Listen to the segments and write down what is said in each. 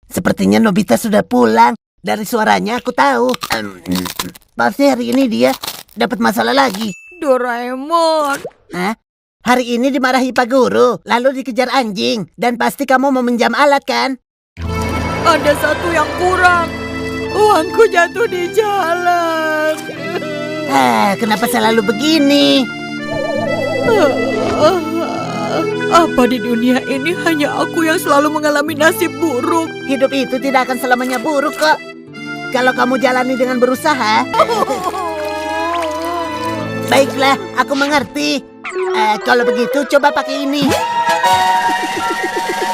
Sepertinya Nobita sudah pulang. Dari suaranya aku tahu. Pasti hari ini dia dapat masalah lagi. Doraemon. Hah? Hari ini dimarahi Pak Guru, lalu dikejar anjing. Dan pasti kamu mau meminjam alat, kan? Ada satu yang kurang. Uangku jatuh di jalan. Kenapa selalu begini? Apa di dunia ini hanya aku yang selalu mengalami nasib buruk? Hidup itu tidak akan selamanya buruk kok. Kalau kamu jalani dengan berusaha. Baiklah, aku mengerti. Kalau begitu coba pakai ini.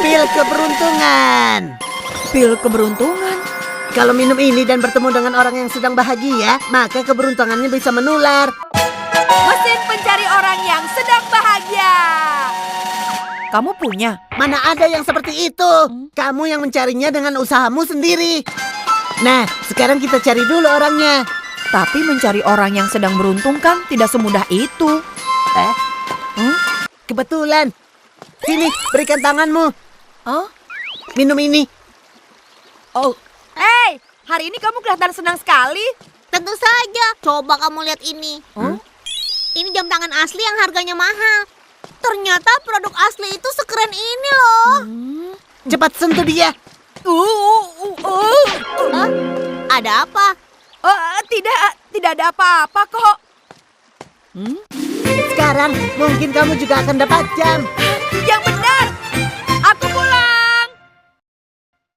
Pil keberuntungan. Pil keberuntungan? Kalau minum ini dan bertemu dengan orang yang sedang bahagia, maka keberuntungannya bisa menular. Mesin pencari orang yang sedang bahagia. Kamu punya? Mana ada yang seperti itu? Kamu yang mencarinya dengan usahamu sendiri. Nah, sekarang kita cari dulu orangnya. Tapi mencari orang yang sedang beruntung kan tidak semudah itu. Kebetulan. Sini, berikan tanganmu. Minum ini. Oh. Hei, hari ini kamu kelihatan senang sekali. Tentu saja. Coba kamu lihat ini. Ini jam tangan asli yang harganya mahal. Ternyata produk asli itu sekeren ini loh. Cepat sentuh dia. Ada apa? Tidak ada apa-apa kok. Sekarang mungkin kamu juga akan dapat jam. Yang benar. Aku pulang.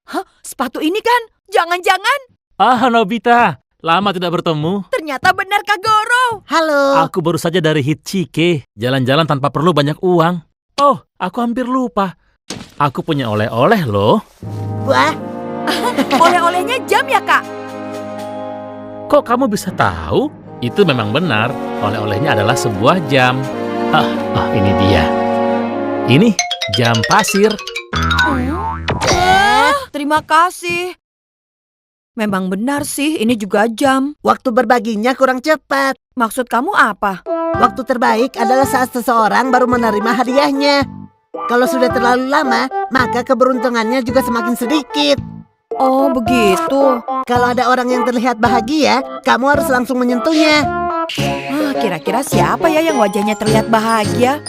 Hah, sepatu ini kan? Jangan-jangan. Nobita. Lama tidak bertemu. Ternyata benar Kak Goro. Halo. Aku baru saja dari Hitchike. Jalan-jalan tanpa perlu banyak uang. Oh, aku hampir lupa. Aku punya oleh-oleh loh. Wah. Oleh-olehnya jam ya, Kak? Kok kamu bisa tahu? Itu memang benar. Oleh-olehnya adalah sebuah jam. Ini dia. Ini jam pasir. Terima kasih. Memang benar sih, ini juga jam. Waktu berbaginya kurang cepat. Maksud kamu apa? Waktu terbaik adalah saat seseorang baru menerima hadiahnya. Kalau sudah terlalu lama, maka keberuntungannya juga semakin sedikit. Oh, begitu. Kalau ada orang yang terlihat bahagia, kamu harus langsung menyentuhnya. Kira-kira siapa ya yang wajahnya terlihat bahagia?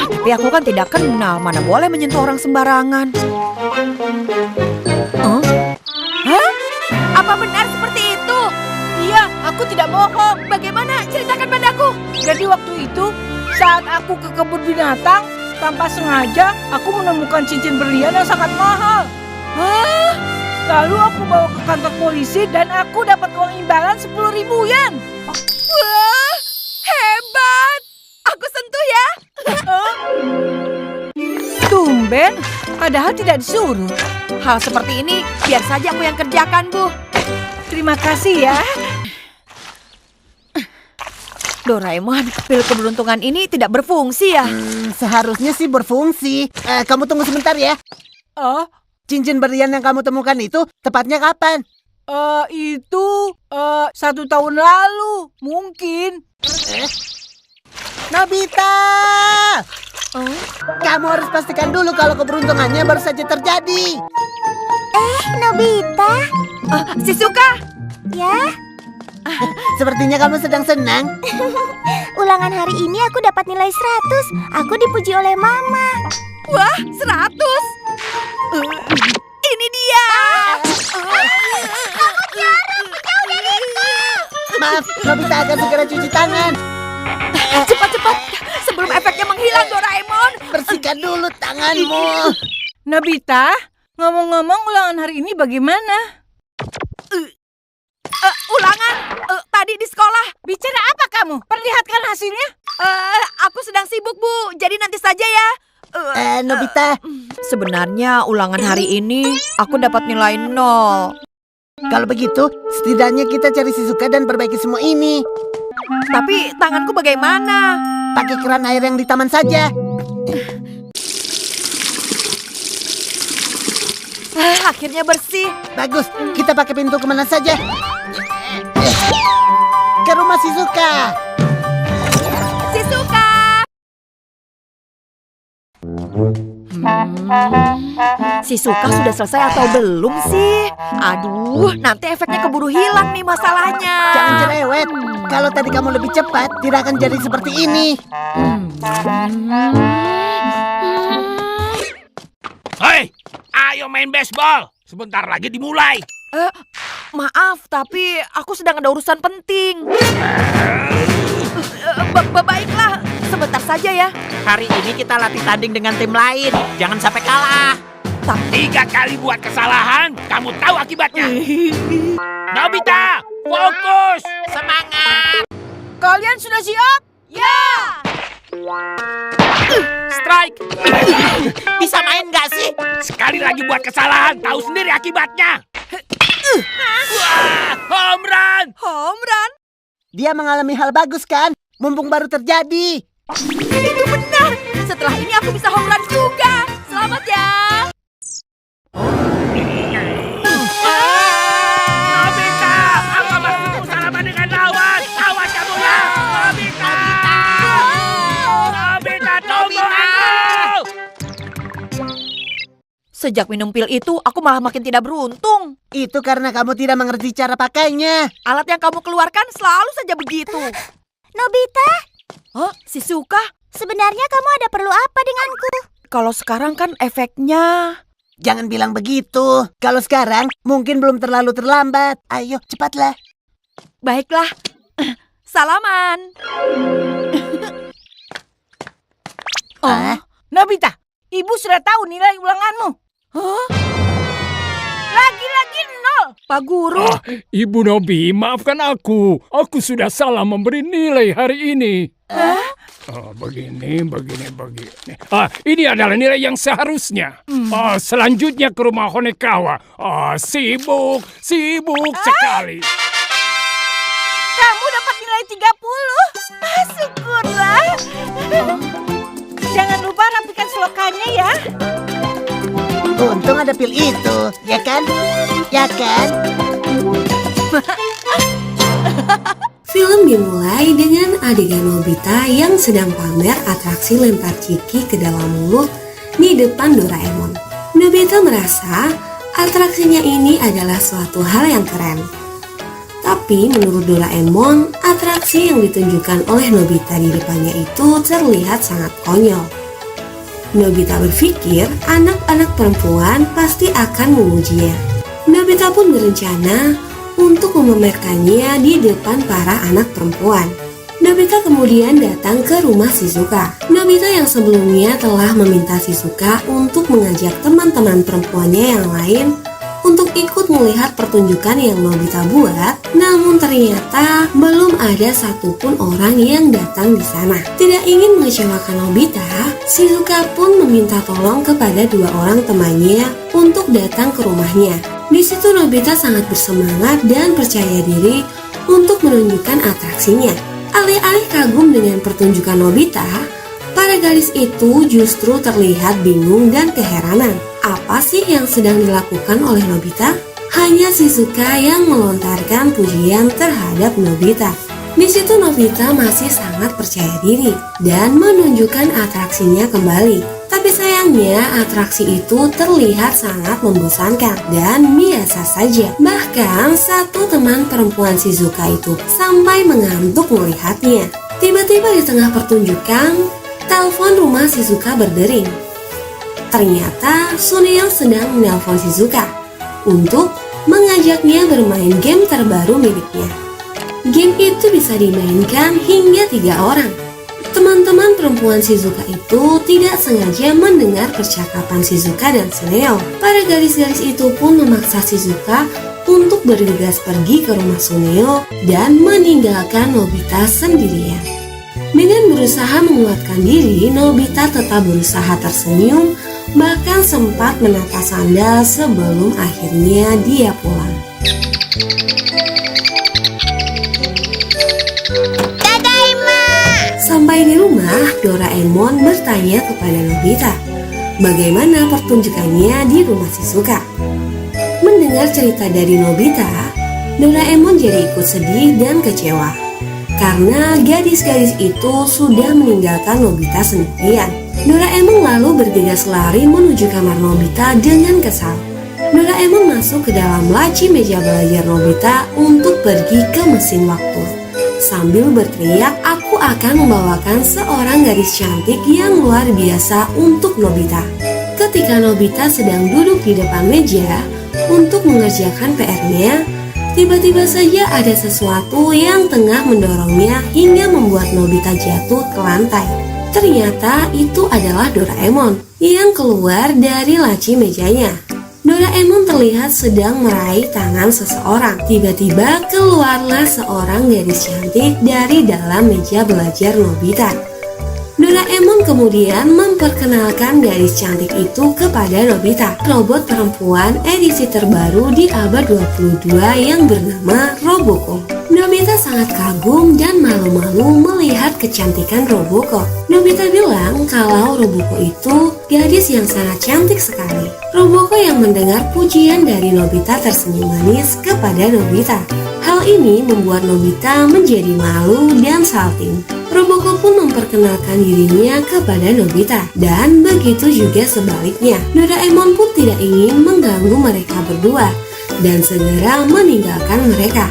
Tapi aku kan tidak kenal, mana boleh menyentuh orang sembarangan. Apa benar seperti itu? Iya, aku tidak bohong. Bagaimana? Ceritakan padaku. Jadi waktu itu, saat aku ke kebun binatang, tanpa sengaja aku menemukan cincin berlian yang sangat mahal. Lalu aku bawa ke kantor polisi dan aku dapat uang imbalan 10.000 yen. Wah, hebat. Aku sentuh ya. Tumben, padahal tidak disuruh. Hal seperti ini biar saja aku yang kerjakan, Bu. Terima kasih ya. Doraemon, pil keberuntungan ini tidak berfungsi ya? Seharusnya sih berfungsi. Kamu tunggu sebentar ya. Cincin berlian yang kamu temukan itu tepatnya kapan? Itu 1 tahun lalu, mungkin. Nobita! Kamu harus pastikan dulu kalau keberuntungannya baru saja terjadi. Nobita? Shizuka! Ya? Sepertinya kamu sedang senang. Ulangan hari ini aku dapat nilai 100. Aku dipuji oleh Mama. Wah, 100! Ini dia! Kamu jarang jauh dariku. Maaf, Nobita akan segera cuci tangan. Cepat-cepat, sebelum efeknya menghilang, Doraemon. Bersihkan dulu tanganmu. Nobita, ngomong-ngomong ulangan hari ini bagaimana? Ulangan tadi di sekolah. Bicara apa kamu? Perlihatkan hasilnya. Aku sedang sibuk, Bu. Jadi nanti saja ya. Nobita, Sebenarnya ulangan hari ini aku dapat nilai 0. kalau begitu setidaknya kita cari Shizuka dan perbaiki semua ini. Tapi tanganku bagaimana? Pakai keran air yang di taman saja. Akhirnya bersih. Bagus, kita pakai pintu kemana saja. Ke rumah rumah Shizuka. Shizuka! Shizuka sudah selesai atau belum sih? Aduh, nanti efeknya keburu hilang nih masalahnya. Jangan cerewet. Kalau tadi kamu lebih cepat, tidak akan jadi seperti ini. Hei, ayo main baseball. Sebentar lagi dimulai. Maaf, tapi aku sedang ada urusan penting. Baiklah, sebentar saja ya. Hari ini kita latih tanding dengan tim lain. Jangan sampai kalah. 3 kali buat kesalahan, kamu tahu akibatnya. Nobita, fokus. Semangat! Kalian sudah siap? Ya! Strike! Bisa main nggak sih? Sekali lagi buat kesalahan, tahu sendiri akibatnya. Wah, home run. Home run? Dia mengalami hal bagus kan? Mumpung baru terjadi. Itu benar. Setelah ini aku bisa home run juga. Selamat ya. Nobita, apa maksudmu salaman dengan lawan? Awas kamu ya, Nobita. Nobita, tunggu aku. Sejak minum pil itu, aku malah makin tidak beruntung. Itu karena kamu tidak mengerti cara pakainya. Alat yang kamu keluarkan selalu saja begitu. Nobita, Shizuka? sebenarnya kamu ada perlu apa denganku? Kalau sekarang kan efeknya... Jangan bilang begitu. Kalau sekarang mungkin belum terlalu terlambat. Ayo, cepatlah. Baiklah. Salaman. Nobita, ibu sudah tahu nilai ulanganmu. Lagi-lagi 0. Pak Guru. Ibu Nobi, maafkan aku. Aku sudah salah memberi nilai hari ini. Begini. Ini adalah nilai yang seharusnya. Selanjutnya ke rumah Honekawa. Sibuk sekali. Kamu dapat nilai 30. Syukurlah. Jangan lupa rapikan selokannya ya. Untung ada pil itu, ya kan? Ya kan? Film dimulai dengan adegan Nobita yang sedang pamer atraksi lempar ciki ke dalam mulut di depan Doraemon. Nobita merasa atraksinya ini adalah suatu hal yang keren. Tapi menurut Doraemon, atraksi yang ditunjukkan oleh Nobita di depannya itu terlihat sangat konyol. Nobita berpikir anak-anak perempuan pasti akan memujinya. Nobita pun berencana untuk memamerkannya di depan para anak perempuan. Nobita kemudian datang ke rumah Shizuka. Nobita yang sebelumnya telah meminta Shizuka untuk mengajak teman-teman perempuannya yang lain untuk ikut melihat pertunjukan yang Nobita buat, namun ternyata belum ada satupun orang yang datang di sana. Tidak ingin mengecewakan Nobita, Shizuka pun meminta tolong kepada 2 orang temannya untuk datang ke rumahnya. Di situ Nobita sangat bersemangat dan percaya diri untuk menunjukkan atraksinya. Alih-alih kagum dengan pertunjukan Nobita, para gadis itu justru terlihat bingung dan keheranan. Apa sih yang sedang dilakukan oleh Nobita? Hanya Shizuka yang melontarkan pujian terhadap Nobita. Di situ Nobita masih sangat percaya diri dan menunjukkan atraksinya kembali. Tapi sayangnya atraksi itu terlihat sangat membosankan dan biasa saja. Bahkan satu teman perempuan Shizuka itu sampai mengantuk melihatnya. Tiba-tiba di tengah pertunjukan, telepon rumah Shizuka berdering. Ternyata Suneo sedang menelpon Shizuka untuk mengajaknya bermain game terbaru miliknya. Game itu bisa dimainkan hingga 3 orang. Teman-teman perempuan Shizuka itu tidak sengaja mendengar percakapan Shizuka dan Suneo. Para gadis-gadis itu pun memaksa Shizuka untuk bergegas pergi ke rumah Suneo dan meninggalkan Nobita sendirian. Dengan berusaha menguatkan diri, Nobita tetap berusaha tersenyum, bahkan sempat menata sandal sebelum akhirnya dia pulang. Tadaima! Sampai di rumah, Doraemon bertanya kepada Nobita, bagaimana pertunjukannya di rumah Shizuka. Mendengar cerita dari Nobita, Doraemon jadi ikut sedih dan kecewa. karena gadis-gadis itu sudah meninggalkan Nobita sendirian. Doraemon lalu bergegas lari menuju kamar Nobita dengan kesal. Doraemon masuk ke dalam laci meja belajar Nobita untuk pergi ke mesin waktu. Sambil berteriak, aku akan membawakan seorang gadis cantik yang luar biasa untuk Nobita. Ketika Nobita sedang duduk di depan meja untuk mengerjakan PR-nya, tiba-tiba saja ada sesuatu yang tengah mendorongnya hingga membuat Nobita jatuh ke lantai. Ternyata itu adalah Doraemon yang keluar dari laci mejanya. Doraemon terlihat sedang meraih tangan seseorang. Tiba-tiba keluarlah seorang gadis cantik dari dalam meja belajar Nobita. Doraemon kemudian memperkenalkan gadis cantik itu kepada Nobita, robot perempuan edisi terbaru di abad 22 yang bernama Roboko. Nobita sangat kagum dan malu-malu melihat kecantikan Roboko. Nobita bilang kalau Roboko itu gadis yang sangat cantik sekali. Roboko yang mendengar pujian dari Nobita tersenyum manis kepada Nobita. Hal ini membuat Nobita menjadi malu dan salting. Roboko pun memperkenalkan dirinya kepada Nobita, dan begitu juga sebaliknya. Doraemon pun tidak ingin mengganggu mereka berdua dan segera meninggalkan mereka.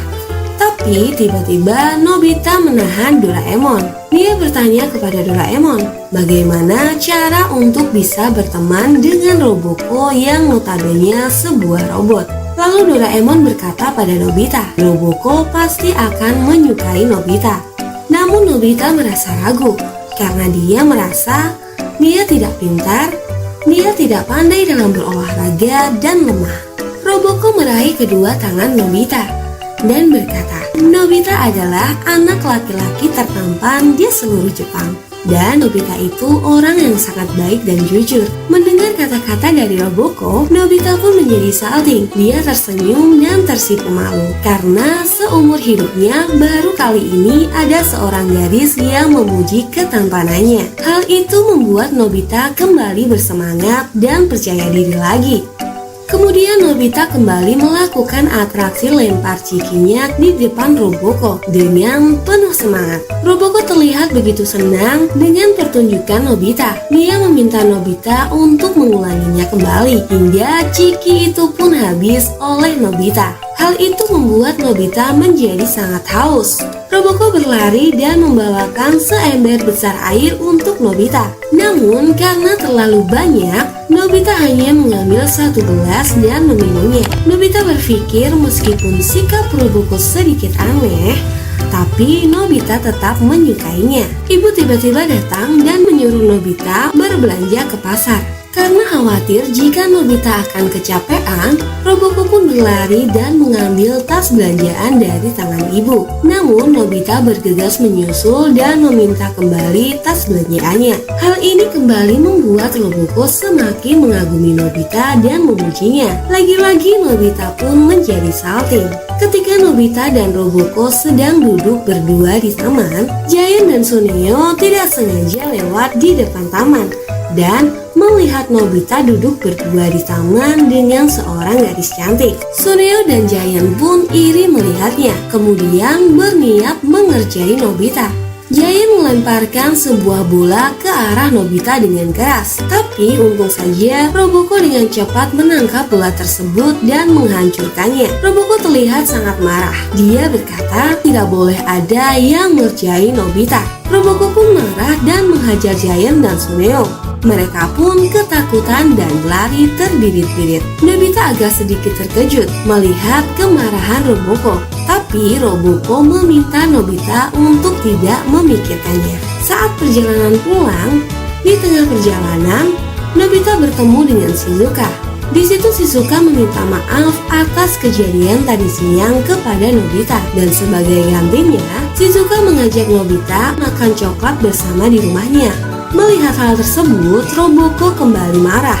Tapi tiba-tiba Nobita menahan Doraemon. Dia bertanya kepada Doraemon, bagaimana cara untuk bisa berteman dengan Roboko yang notabene sebuah robot. Lalu Doraemon berkata pada Nobita, Roboko pasti akan menyukai Nobita. Namun Nobita merasa ragu karena dia merasa dia tidak pintar, dia tidak pandai dalam berolahraga dan lemah. Roboko meraih kedua tangan Nobita dan berkata, Nobita adalah anak laki-laki tertampan di seluruh Jepang. Dan Nobita itu orang yang sangat baik dan jujur. Mendengar kata-kata dari Roboko, Nobita pun menjadi salting. Dia tersenyum dan tersipu malu karena seumur hidupnya baru kali ini ada seorang gadis yang memuji ketampanannya. Hal itu membuat Nobita kembali bersemangat dan percaya diri lagi. Kemudian Nobita kembali melakukan atraksi lempar cikinya di depan Roboko dengan penuh semangat. Roboko terlihat begitu senang dengan pertunjukan Nobita. Dia meminta Nobita untuk mengulanginya kembali hingga ciki itu pun habis oleh Nobita. Hal itu membuat Nobita menjadi sangat haus. Roboko berlari dan membawakan seember besar air untuk Nobita. Namun karena terlalu banyak, Nobita hanya mengambil satu gelas dan meminumnya. Nobita berpikir meskipun sikap Roboko sedikit aneh, tapi Nobita tetap menyukainya. Ibu tiba-tiba datang dan menyuruh Nobita berbelanja ke pasar. Karena khawatir jika Nobita akan kecapean, Roboko pun berlari dan mengambil tas belanjaan dari tangan ibu. Namun Nobita bergegas menyusul dan meminta kembali tas belanjaannya. Hal ini kembali membuat Roboko semakin mengagumi Nobita dan memujinya. Lagi-lagi Nobita pun menjadi salting. Ketika Nobita dan Roboko sedang duduk berdua di taman, Giant dan Suneo tidak sengaja lewat di depan taman dan melihat Nobita duduk berdua di taman dengan seorang gadis cantik. Suneo dan Giant pun iri melihatnya, kemudian berniat mengerjai Nobita. Giant melemparkan sebuah bola ke arah Nobita dengan keras, tapi untung saja Roboko dengan cepat menangkap bola tersebut dan menghancurkannya. Roboko terlihat sangat marah. Dia berkata tidak boleh ada yang mengerjai Nobita. Roboko pun marah dan menghajar Giant dan Suneo. Mereka pun ketakutan dan lari terbirit-birit. Nobita agak sedikit terkejut melihat kemarahan Roboko, tapi Roboko meminta Nobita untuk tidak memikirkannya. Saat perjalanan pulang, di tengah perjalanan, Nobita bertemu dengan Shizuka. Di situ Shizuka meminta maaf atas kejadian tadi siang kepada Nobita, dan sebagai gantinya, Shizuka mengajak Nobita makan coklat bersama di rumahnya. Melihat hal tersebut, Roboko kembali marah.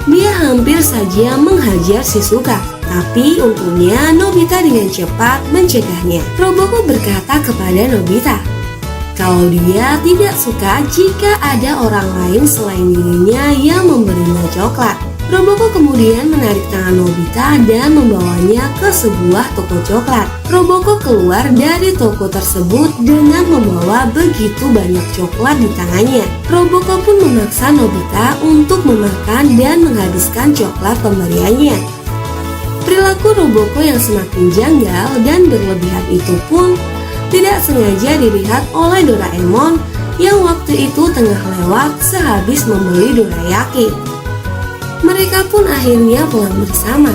Dia hampir saja menghajar Shizuka, tapi untungnya Nobita dengan cepat mencegahnya. Roboko berkata kepada Nobita kalau dia tidak suka jika ada orang lain selain dirinya yang memberinya coklat. Roboko kemudian menarik tangan Nobita dan membawanya ke sebuah toko coklat. Roboko keluar dari toko tersebut dengan membawa begitu banyak coklat di tangannya. Roboko pun memaksa Nobita untuk memakan dan menghabiskan coklat pemberiannya. Perilaku Roboko yang semakin janggal dan berlebihan itu pun tidak sengaja dilihat oleh Doraemon yang waktu itu tengah lewat sehabis membeli dorayaki. Mereka pun akhirnya pulang bersama.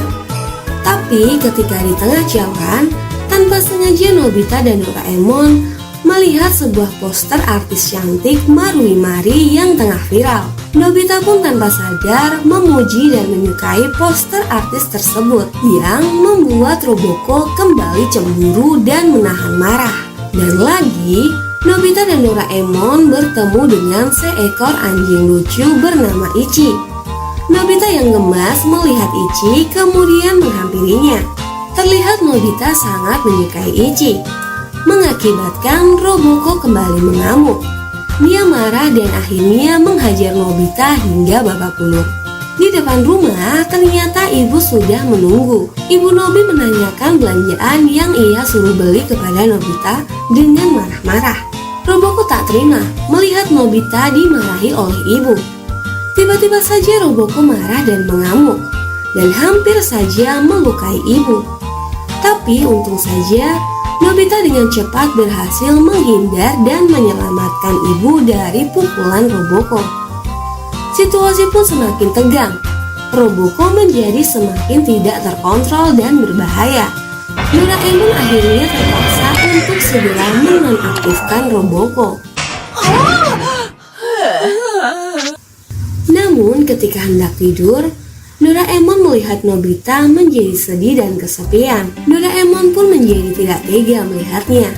Tapi ketika di tengah jalan, tanpa sengaja Nobita dan Doraemon melihat sebuah poster artis cantik Marui Mari yang tengah viral. Nobita pun tanpa sadar memuji dan menyukai poster artis tersebut yang membuat Roboko kembali cemburu dan menahan marah. Dan lagi, Nobita dan Doraemon bertemu dengan seekor anjing lucu bernama Ichi. Nobita yang gemas melihat Ichi kemudian menghampirinya. Terlihat Nobita sangat menyukai Ichi, mengakibatkan Roboko kembali mengamuk. Dia marah dan akhirnya menghajar Nobita hingga babak belur. Di depan rumah ternyata ibu sudah menunggu. Ibu Nobi menanyakan belanjaan yang ia suruh beli kepada Nobita dengan marah-marah. Roboko tak terima melihat Nobita dimarahi oleh ibu. Tiba-tiba saja Roboko marah dan mengamuk dan hampir saja melukai ibu. Tapi untung saja Nobita dengan cepat berhasil menghindar dan menyelamatkan ibu dari pukulan Roboko. Situasi pun semakin tegang. Roboko menjadi semakin tidak terkontrol dan berbahaya. Doraemon akhirnya terpaksa untuk segera menonaktifkan Roboko. Namun ketika hendak tidur, Doraemon melihat Nobita menjadi sedih dan kesepian. Doraemon pun menjadi tidak tega melihatnya.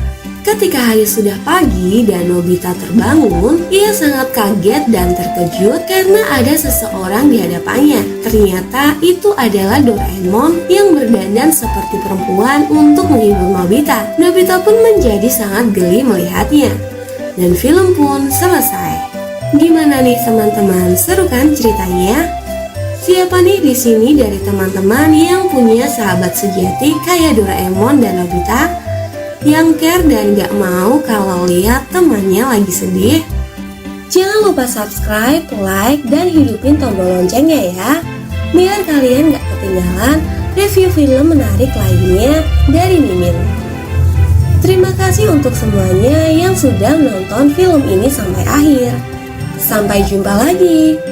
Ketika hari sudah pagi dan Nobita terbangun, ia sangat kaget dan terkejut karena ada seseorang di hadapannya. Ternyata itu adalah Doraemon yang berdandan seperti perempuan untuk menghibur Nobita. Nobita pun menjadi sangat geli melihatnya. Dan film pun selesai. Gimana nih teman-teman, seru kan ceritanya? Siapa nih di sini dari teman-teman yang punya sahabat sejati kayak Doraemon dan Nobita? Yang care dan gak mau kalau lihat temannya lagi sedih? Jangan lupa subscribe, like, dan hidupin tombol loncengnya ya, biar kalian gak ketinggalan review film menarik lainnya dari Mimin. Terima kasih untuk semuanya yang sudah menonton film ini sampai akhir. Sampai jumpa lagi.